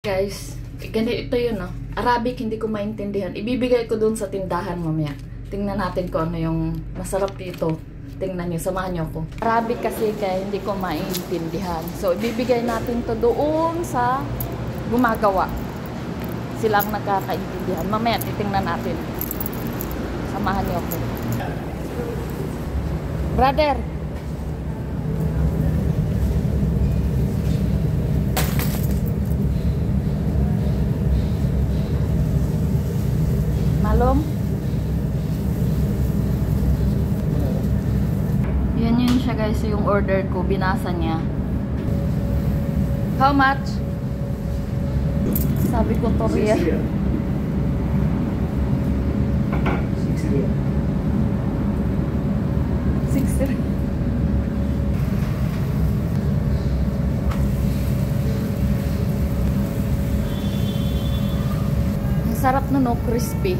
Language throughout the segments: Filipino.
Guys, ganito yun, no? Arabic, hindi ko maintindihan. Ibibigay ko dun sa tindahan mamaya. Tingnan natin kung ano yung masarap dito. Tingnan nyo, samahan nyo ako. Arabic kasi kaya hindi ko maintindihan. So, ibibigay natin to doon sa gumagawa. Silang nagkakaintindihan. Mamaya, titingnan natin. Samahan nyo ako. Brother! Malom? Yan yun siya guys, yung order ko. Binasa niya. How much? Sabi ko to real. 60. Ang sarap na, no? Crispy.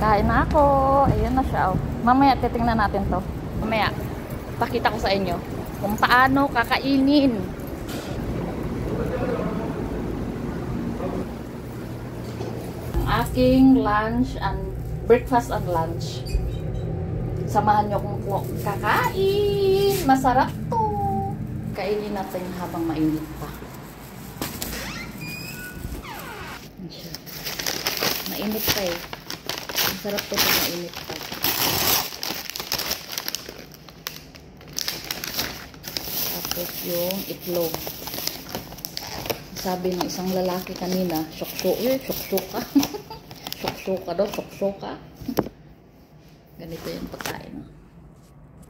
Kain na ako. Ayun na siya. Oh. Mamaya titingnan natin to. Mamaya pakita ko sa inyo kung paano kakainin. Ang aking lunch and breakfast and lunch. Samahan nyo kung kakain. Masarap to. Kainin natin habang mainit pa. Mainit pa eh. Sarap to pag mainit pa. Tapos yung itlog. Sabi ng isang lalaki kanina, syoksyuka. Syoksyuka daw, syoksyuka. Ganito yung pagkain.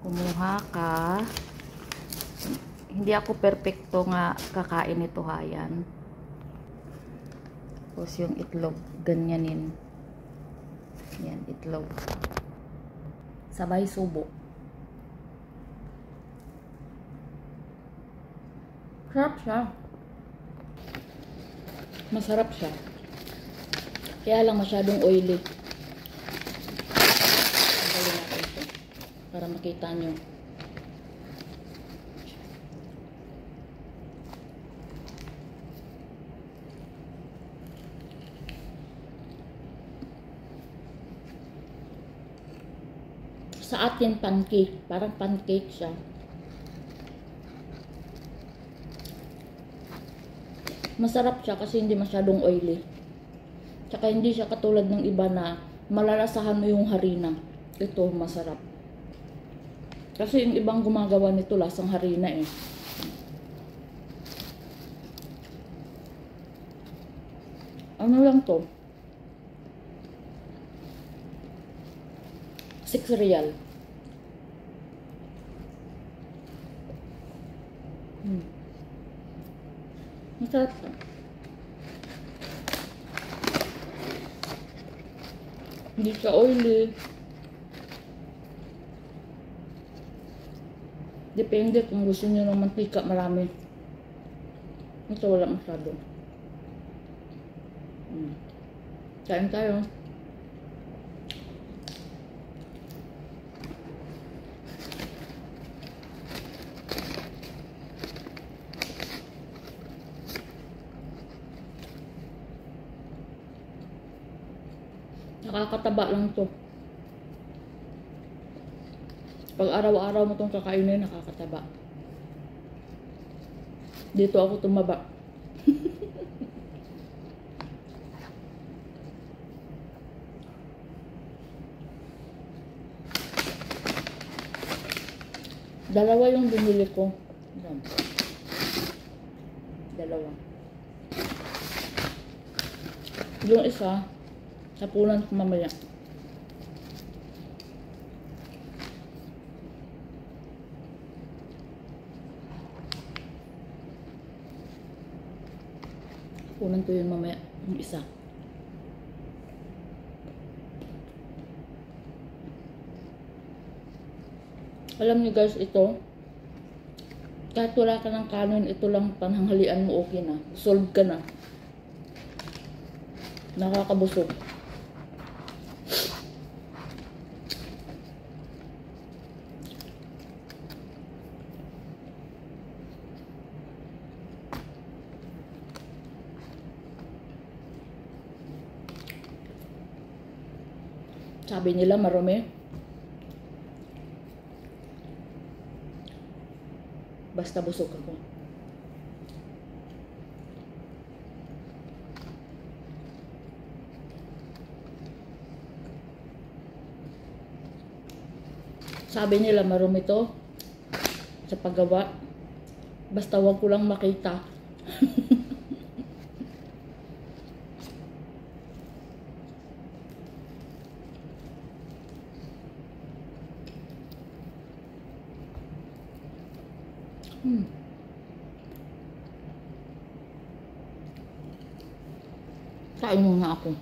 Kumuha ka. Hindi ako perfecto nga kakain ito hayan. Tapos yung itlog, ganyanin. Yan, itlog. Sabay subo. Sarap siya. Masarap siya. Kaya lang masyadong oily. Tanggalin natin ito para makita nyo. Sa atin pancake, parang pancake siya. Masarap siya kasi hindi masyadong oily. Tsaka hindi siya katulad ng iba na malalasahan mo yung harina. Ito masarap. Kasi yung ibang gumagawa nito lasang harina eh. Ano lang to? 6 real. Masarap siya. Hindi siya oily. Depende kung gusto niyo ng mantika marami. Ito wala masyado. Kain tayo. Nakakataba lang to. Pag araw-araw mo itong kakainin, nakakataba. Dito ako tumaba. Dalawa yung binili ko. Dalawa. Yung isa, sapunan ko mamaya. Kunan ko yun mamaya, yung isa. Alam niyo guys, ito, kahit wala ka ng kanin, ito lang pananghalian mo, okay na. Solve ka na. Nakakabusog. Sabi nila marumi. Basta busog ako. Sabi nila marumi to sa paggawa. Basta wag ko lang makita. Kain muna ako.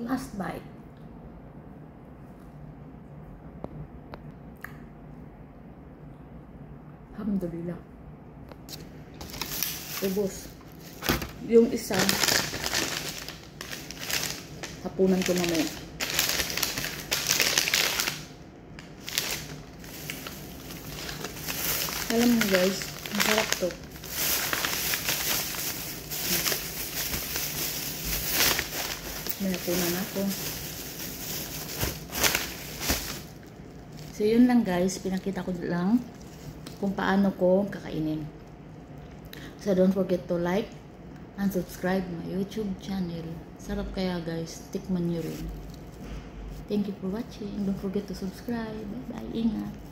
Last bite. Alhamdulillah. Ubos. Yung isa, hapunan ko mamaya. Alam mo guys, masarap to. May hapunan ako. So yun lang guys, pinakita ko lang kung paano ko kakainin. So don't forget to like and subscribe my YouTube channel. Sarap kaya guys, tikman nyo rin. Thank you for watching. Don't forget to subscribe. Bye bye. Ingat.